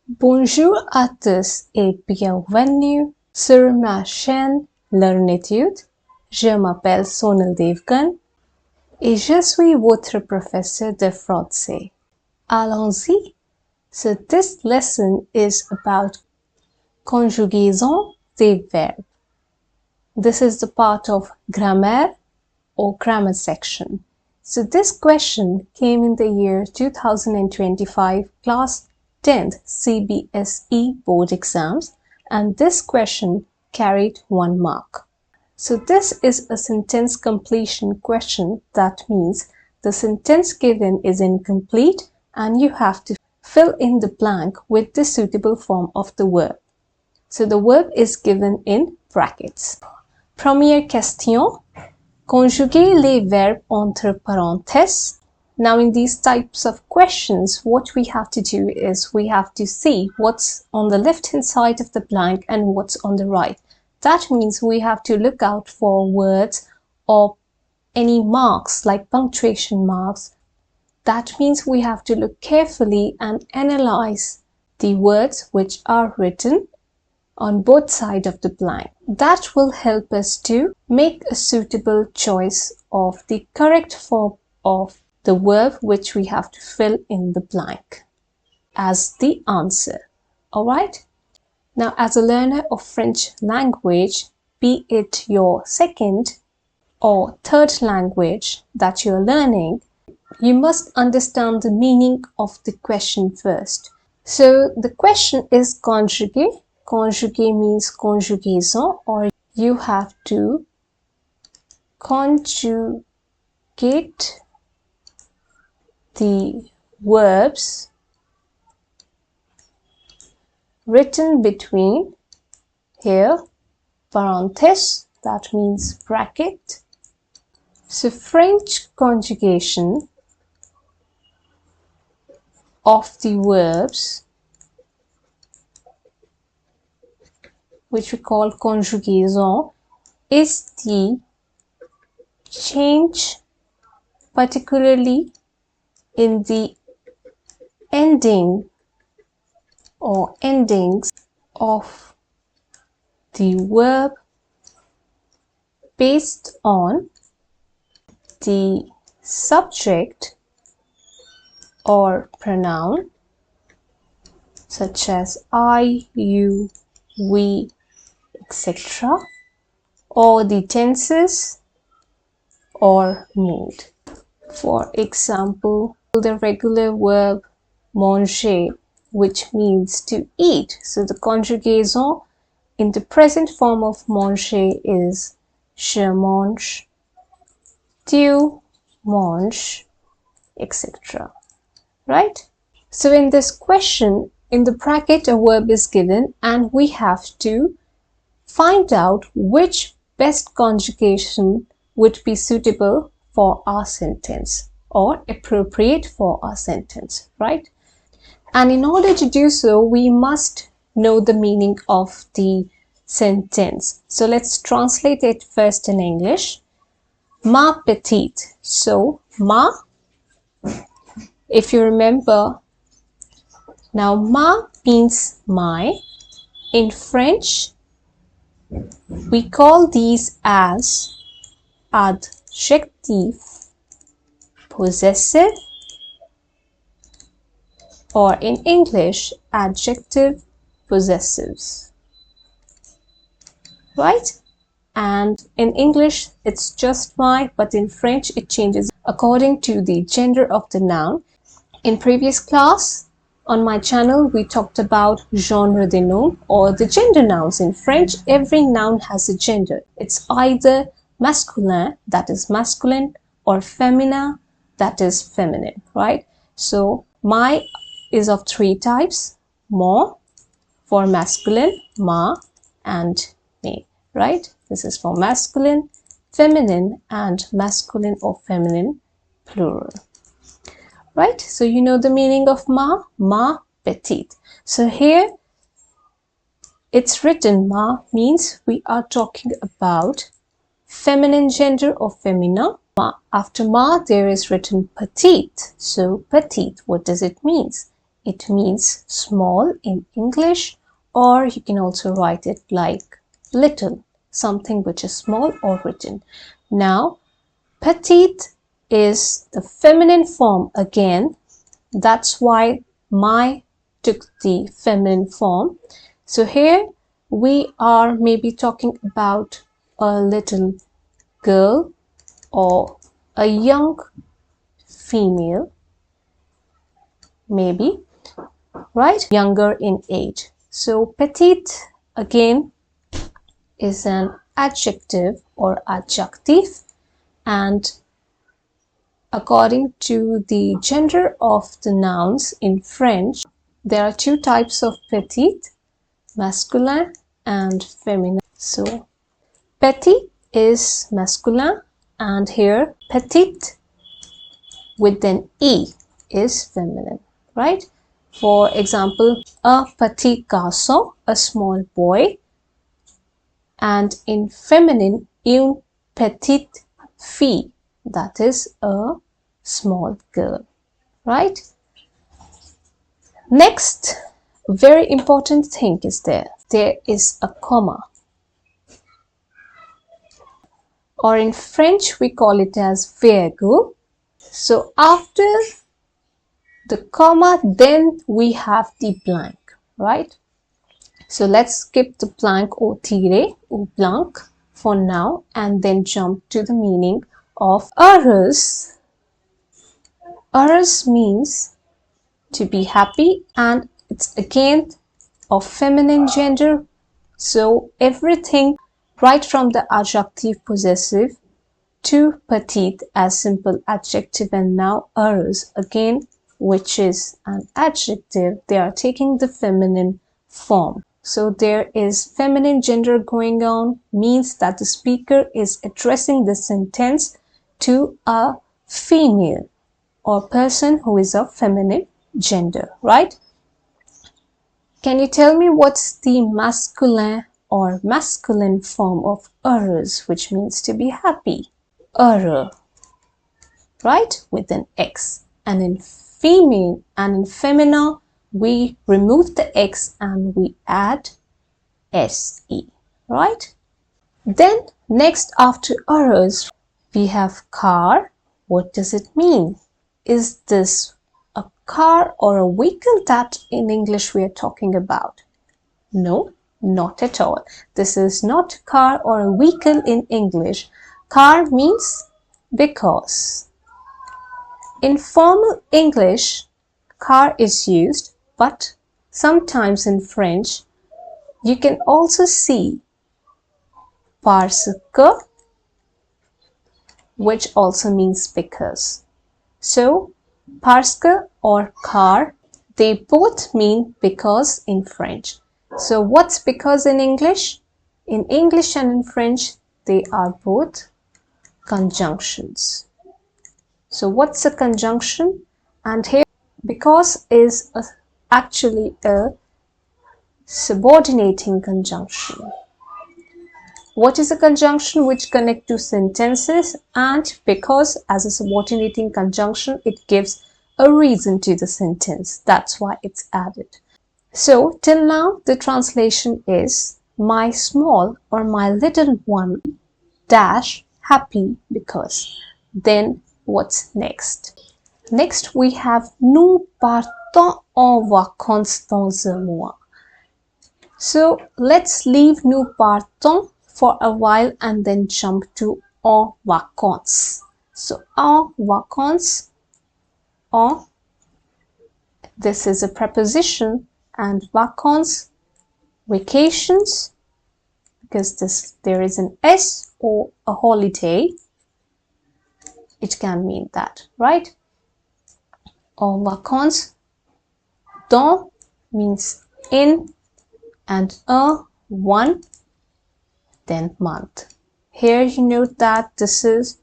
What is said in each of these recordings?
Bonjour à tous et bienvenue sur ma chaîne Learnetude. Je m'appelle Sonal Devgan et je suis votre professeur de français. Allons-y. So this lesson is about conjugaison des verbes. This is the part of grammar or grammar section. So this question came in the year 2025 class 10th CBSE board exams, and this question carried 1 mark. So this is a sentence completion question. That means the sentence given is incomplete and you have to fill in the blank with the suitable form of the verb. So the verb is given in brackets. Première question. Conjuguer les verbes entre parenthèses. Now in these types of questions, what we have to do is we have to see what's on the left hand side of the blank and what's on the right. That means we have to look out for words or any marks like punctuation marks. That means we have to look carefully and analyze the words which are written on both sides of the blank. That will help us to make a suitable choice of the correct form of the verb which we have to fill in the blank as the answer. Alright? Now as a learner of French language, be it your second or third language that you're learning, you must understand the meaning of the question first. So the question is conjuguer. Conjuguer means conjugaison, or you have to conjugate the verbs written between here parenthèse, that means bracket. So French conjugation of the verbs, which we call conjugaison, is the change particularly in the ending or endings of the verb based on the subject or pronoun such as I, you, we, etc., or the tenses or mood. For example, the regular verb manger, which means to eat. So the conjugaison in the present form of manger is je mange, tu manges, etc. Right? So in this question, in the bracket a verb is given and we have to find out which best conjugation would be suitable for our sentence or appropriate for our sentence, right? And in order to do so, we must know the meaning of the sentence. So let's translate it first in English. Ma petite. So ma, if you remember, now ma means my. In French, we call these as adjective possessive, or in English, adjective possessives, right? And in English, it's just my, but in French, it changes according to the gender of the noun. In previous class, on my channel, we talked about genre des noms or the gender nouns. In French, every noun has a gender. It's either masculin, that is masculine, or féminin, that is feminine, right? So my is of 3 types: mon for masculine, ma, and me, right? This is for masculine, feminine, and masculine or feminine plural. Right? So you know the meaning of ma petite. So here it's written ma means we are talking about feminine gender or femina. After ma there is written petite. So petite, what does it mean? it means small in English, or you can also write it like little, something which is small or written. Now, petite is the feminine form again. That's why my took the feminine form. So here we are maybe talking about a little girl or a young female, maybe, right? Younger in age. So petite again is an adjective or adjective, and according to the gender of the nouns in French, there are two types of petite, masculine and feminine. So petit is masculine, and here petite with an E is feminine, right? For example, a petit garçon, a small boy, and in feminine, une petite fille, that is a small girl, right? Next, very important thing is there is a comma, or in French we call it as virgule. So after the comma, then we have the blank, right? So let's skip the blank or tiré or blank for now, and then jump to the meaning of heureuse. Heureuse means to be happy, and it's again of feminine gender. So everything right from the adjective possessive to petite as simple adjective, and now heureuse again, which is an adjective, they are taking the feminine form. So there is feminine gender going on, means that the speaker is addressing the sentence to a female or person who is of feminine gender, right? Can you tell me what's the masculine or masculine form of heureuse, which means to be happy? Heureux, right? With an X. And in female and in feminine, we remove the X and we add SE, right? Then next after heureuse, we have car. What does it mean? Is this a car or a vehicle that in English we are talking about? No, not at all. This is not car or a vehicle in English. Car means because. In formal English, car is used, but sometimes in French, you can also see parce que, which also means because. So, parce que or car, they both mean because in French. So, what's because in English? In English and in French, they are both conjunctions. So, what's a conjunction? And here, because is actually a subordinating conjunction. What is a conjunction? Which connect two sentences, and because as a subordinating conjunction, it gives a reason to the sentence. That's why it's added. So till now the translation is my small or my little one dash happy because. Then what's next? Next we have nous partons en vacances dans un mois. So let's leave nous partons for a while and then jump to en vacances. So en vacances, en, this is a preposition, and vacances, vacations, because there is an S or a holiday, it can mean that, right? En vacances, dans means in, and un, one, then month. Here you note that this is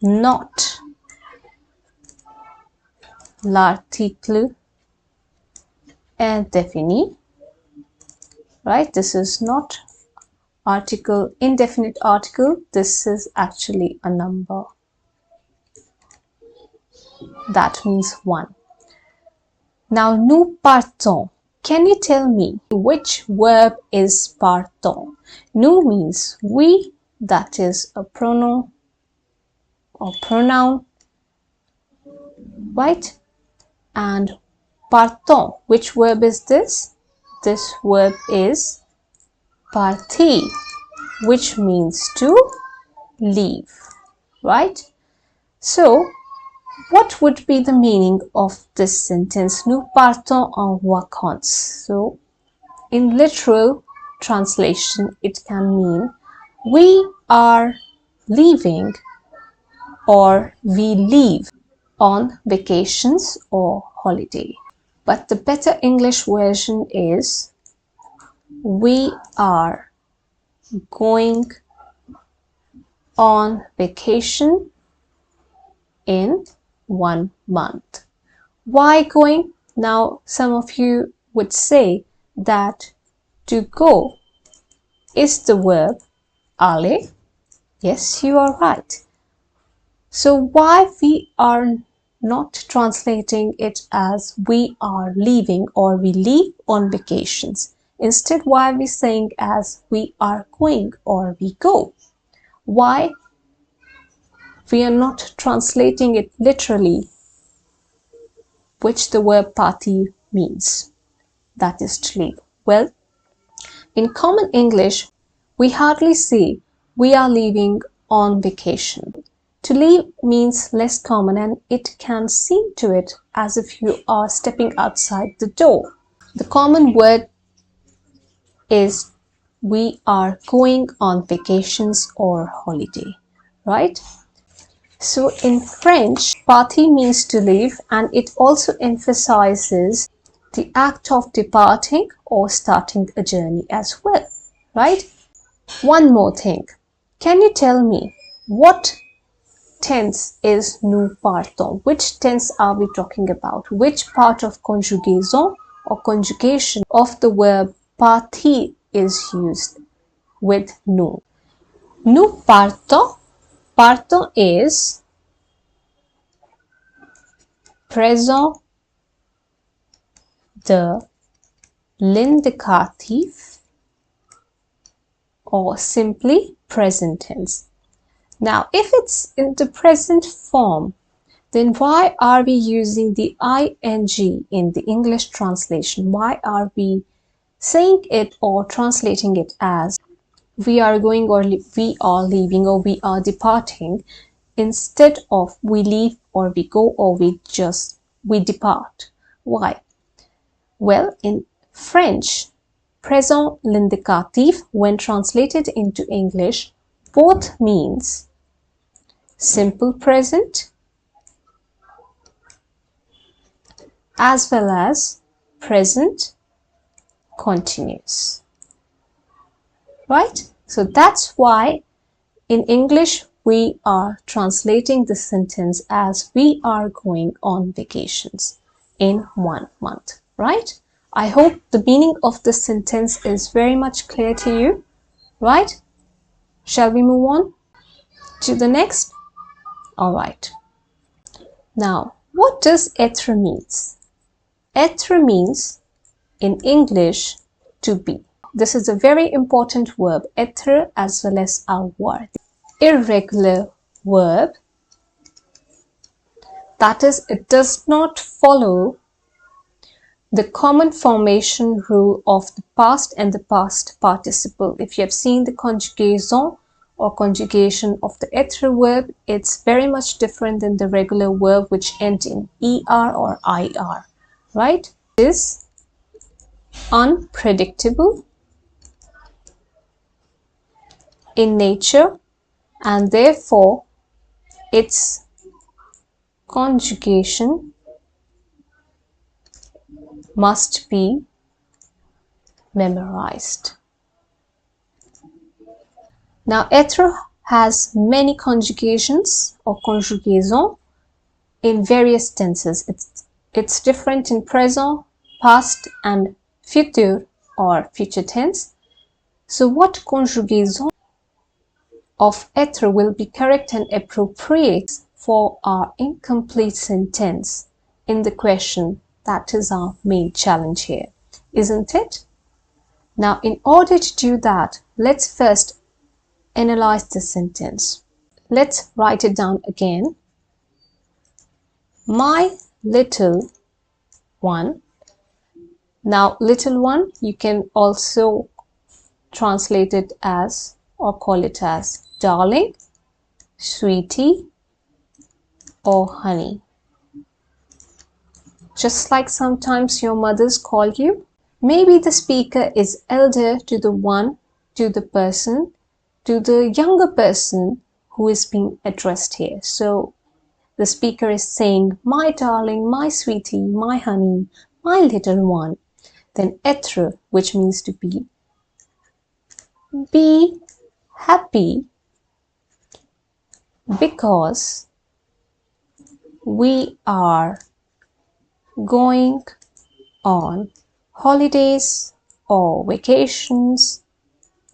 not l'article indéfini, right? This is not article, indefinite article. This is actually a number. That means one. Now, nous partons. Can you tell me which verb is partons? Nous means we, that is a pronoun or pronoun, right? And partons, which verb is this? This verb is partir, which means to leave, right? So, what would be the meaning of this sentence? Nous partons en vacances. So, in literal translation, it can mean we are leaving or we leave on vacations or holiday. But the better English version is we are going on vacation in 1 month. Why going? Now, some of you would say that to go is the verb aller. Yes, you are right. So why we are not translating it as we are leaving or we leave on vacations? Instead, why are we saying as we are going or we go? Why we are not translating it literally, which the verb partir means, that is to leave? Well, in common English, we hardly say we are leaving on vacation. To leave means less common and it can seem to it as if you are stepping outside the door. The common word is we are going on vacations or holiday, right? So in French, partir means to leave, and it also emphasizes the act of departing or starting a journey as well, right? One more thing. Can you tell me what tense is nous partons? Which tense are we talking about? Which part of conjugaison or conjugation of the verb partir is used with nous? Nous partons. Partons is présent de l'indicatif or simply present tense. Now, if it's in the present form, then why are we using the ing in the English translation? Why are we saying it or translating it as we are going or we are leaving or we are departing instead of we leave or we go or we depart? Why? Well, in French, présent l'indicatif, when translated into English, both means simple present as well as present continuous. Right? So that's why in English we are translating the sentence as we are going on vacations in 1 month. Right? I hope the meaning of this sentence is very much clear to you. Right? Shall we move on to the next? Alright. Now, what does être means? Être means in English to be. This is a very important verb, être as well as avoir. Irregular verb, that is, it does not follow the common formation rule of the past and the past participle. If you have seen the conjugaison or conjugation of the être verb, it's very much different than the regular verb which end in er or ir, right? It is unpredictable in nature and therefore its conjugation must be memorized. Now, être has many conjugations or conjugaison in various tenses. It's different in present, past and futur or future tense. So what conjugaison of être will be correct and appropriate for our incomplete sentence in the question That is our main challenge here, isn't it? Now, in order to do that, let's first analyze the sentence. Let's write it down again. My little one. Now, little one, you can also translate it as or call it as darling, sweetie, or honey. Just like sometimes your mothers call you. Maybe the speaker is elder to the younger person who is being addressed here. So the speaker is saying, my darling, my sweetie, my honey, my little one. Then être, which means to be happy because we are going on holidays or vacations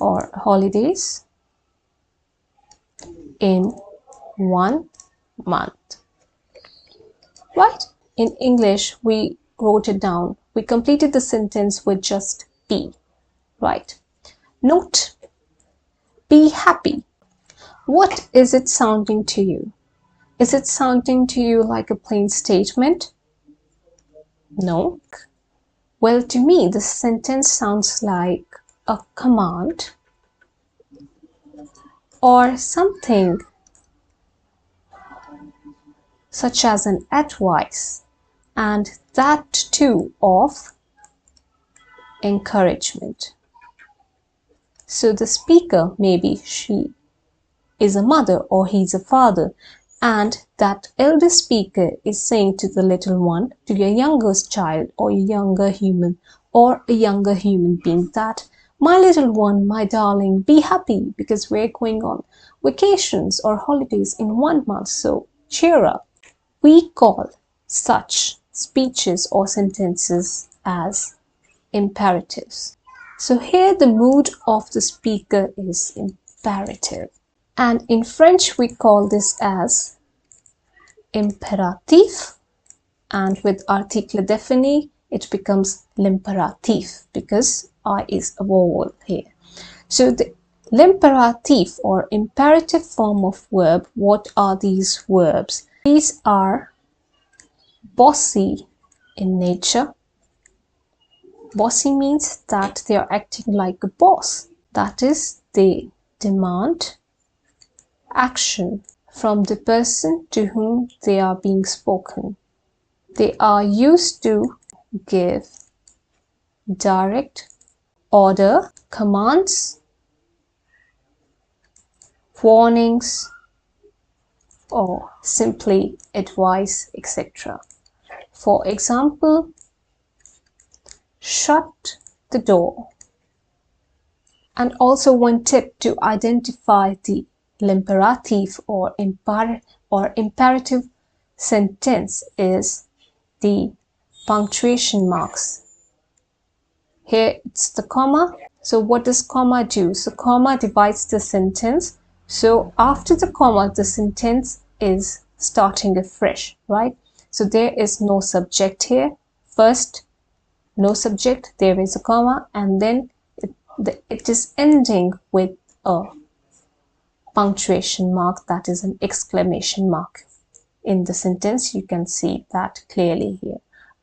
or holidays in 1 month. Right? In English, we wrote it down. We completed the sentence with just be. Right? Note, be happy. What is it sounding to you? Is it sounding to you like a plain statement? No. Well, to me, the sentence sounds like a command or something such as an advice, and that too of encouragement. So the speaker, maybe she is a mother or he's a father, and that elder speaker is saying to the little one, to your youngest child or a younger human being, that my little one, my darling, be happy because we're going on vacations or holidays in 1 month, so cheer up. We call such speeches or sentences as imperatives. So here the mood of the speaker is imperative. And in French, we call this as impératif. And with article défini, it becomes l'impératif because I is a vowel here. So the l'impératif or imperative form of verb, what are these verbs? These are bossy in nature. Bossy means that they are acting like a boss. That is, they demand action from the person to whom they are being spoken. They are used to give direct order, commands, warnings, or simply advice, etc. For example, shut the door. And also one tip to identify the l'imperative or imperative sentence is the punctuation marks. Here it's the comma. So what does comma do? So comma divides the sentence. So after the comma, the sentence is starting afresh, right? So there is no subject here. First, no subject, there is a comma, and then it is ending with a punctuation mark, that is an exclamation mark. In the sentence, you can see that clearly here,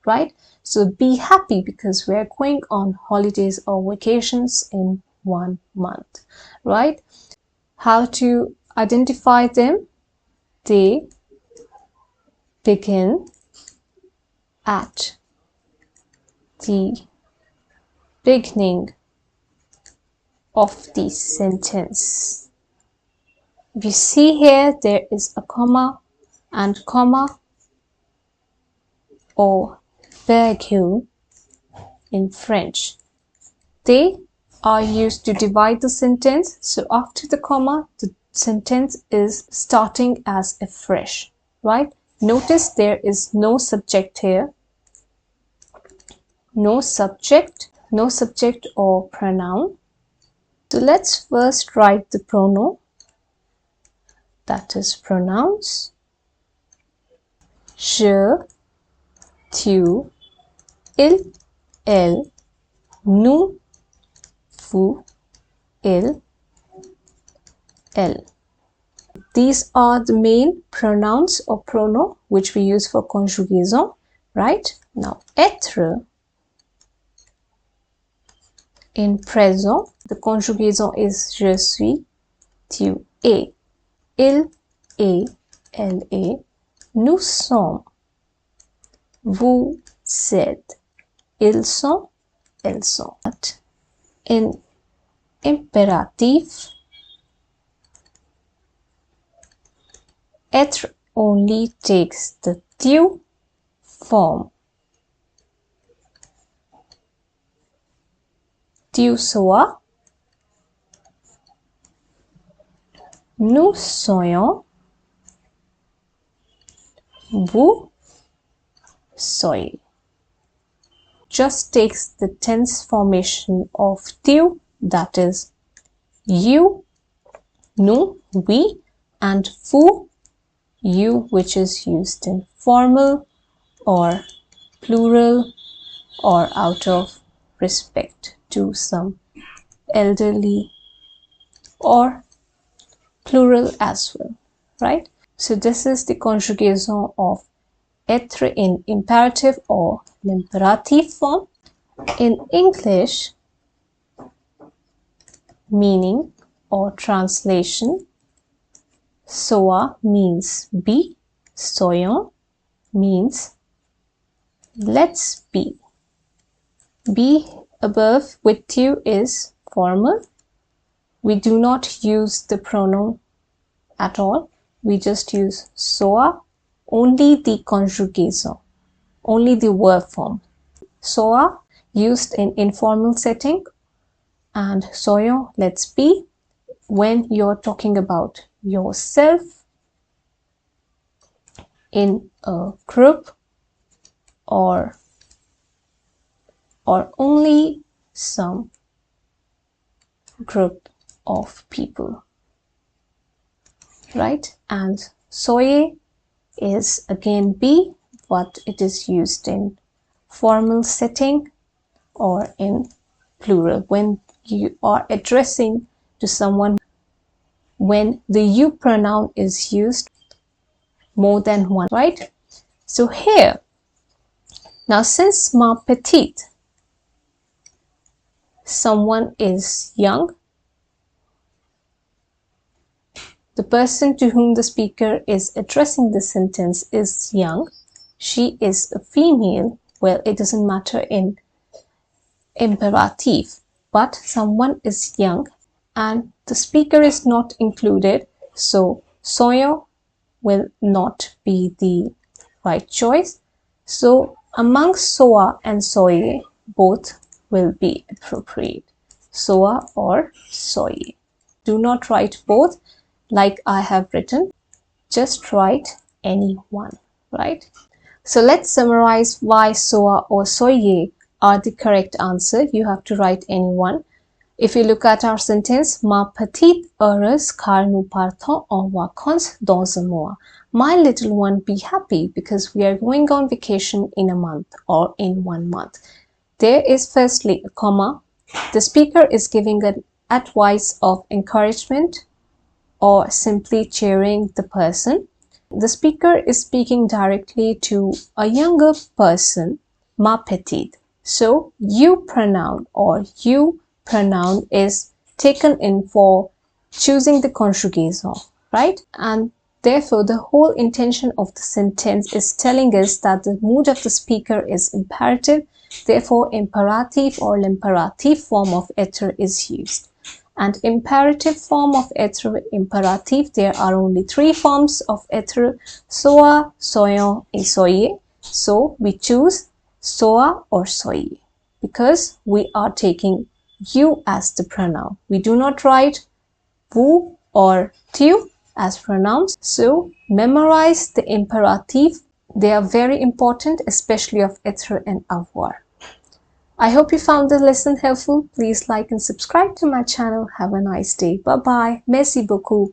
right? So be happy because we're going on holidays or vacations in 1 month, right? How to identify them? They begin at the beginning of the sentence. If you see here, there is a comma and comma or virgule in French. They are used to divide the sentence. So after the comma, the sentence is starting as afresh, right? Notice there is no subject here. No subject or pronoun. So let's first write the pronoun. That is pronouns. Je, tu, il, elle, nous, vous, il, elle. These are the main pronouns or pronoun which we use for conjugaison, right? Now, être, in présent, the conjugaison is je suis, tu es, il est, elle est, nous sommes, vous êtes, ils sont, elles sont. In impératif, être only takes the tu form. Tu sois, nous soyons, vous soyez. Just takes the tense formation of tu, that is you, nous, we, and vous, you, which is used in formal or plural or out of respect to some elderly, or plural as well, right? So this is the conjugaison of être in imperative or l'impératif form. In English, meaning or translation, sois means be, soyons means let's be. Be above with tu is formal. We do not use the pronoun at all. We just use sois, only the conjugaison, only the verb form. Sois used in informal setting, and soyons, let's be, when you're talking about yourself in a group or only some group of people, right? And soyez is again be, but it is used in formal setting or in plural when you are addressing to someone, when the you pronoun is used more than one, right? So here, now since ma petite, someone is young, the person to whom the speaker is addressing the sentence is young, she is a female, well, it doesn't matter in imperative, but someone is young and the speaker is not included, so soyons will not be the right choice. So among sois and soyez, both will be appropriate, sois or soyez. Do not write both like I have written, just write any one, right? So let's summarize why sois or soyez are the correct answer. You have to write any one. If you look at our sentence, ma petite heureuse car nous partons en vacances dans un mois. My little one, be happy because we are going on vacation in a month or in 1 month. There is firstly a comma. The speaker is giving an advice of encouragement or simply cheering the person. The speaker is speaking directly to a younger person, ma petite. So you pronoun or you pronoun is taken in for choosing the conjugaison, right? And therefore, the whole intention of the sentence is telling us that the mood of the speaker is imperative. Therefore, imperative or l'impératif form of être is used. And imperative form of être, imperative, there are only 3 forms of être, sois, soyons, et soyez. So we choose sois or soyez because we are taking you as the pronoun. We do not write vous or tu as pronouns. So memorize the imperative. They are very important, especially of être and avoir. I hope you found the lesson helpful. Please like and subscribe to my channel. Have a nice day. Bye bye. Merci beaucoup.